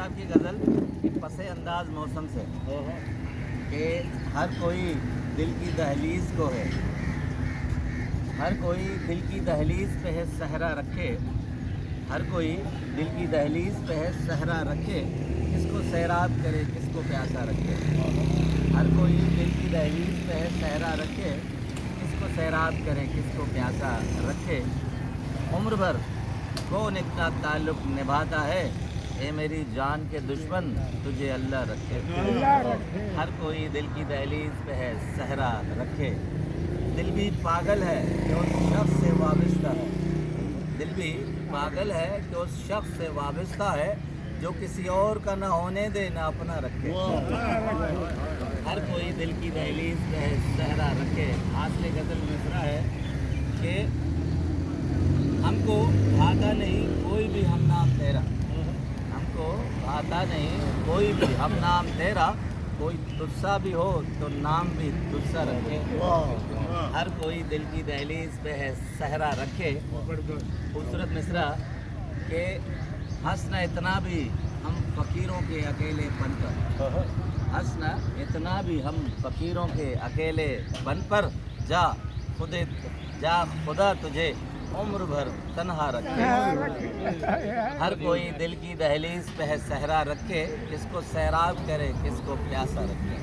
साहब की गज़ल पसे अंदाज मौसम से कि हर कोई दिल की दहलीज को है, हर कोई दिल की दहलीज पे है सहरा रखे, हर कोई दिल की दहलीज पे है सहरा रखे, किसको सैराब करे किसको प्यासा रखे। हर कोई दिल की दहलीज पे है सहरा रखे, किसको सैराब करे किसको प्यासा रखे। उम्र भर कौन इतना ताल्लुक़ निभाता है, ए मेरी जान के दुश्मन तुझे अल्लाह रखे। हर कोई दिल की दहलीज पे है सहरा रखे। दिल भी पागल है कि उस शख्स से वाबस्ता है, दिल भी पागल है कि उस शख्स से वाबस्ता है, जो किसी और का ना होने दे ना अपना रखे। हर कोई दिल की दहलीज पे है सहरा रखे। हासिल गज़ल मिसरा है कि हमको भाता नहीं कोई भी हम नाम तेरा, हमको भाता नहीं कोई भी हम नाम तेरा, कोई तुझसा भी हो तो नाम भी तुझसा रखे। हर कोई दिल की दहलीज पे है सहरा रखे। खूबसूरत मिसरा के हंसना इतना भी हम फ़कीरों के अकेले पन पर, हंसना इतना भी हम फ़कीरों के अकेले पन पर, जा खुदा तुझे उम्र भर तन्हा रखे। हर कोई दिल की दहलीज पे है सहरा रखे, किसको सैराब करे किसको प्यासा रखे।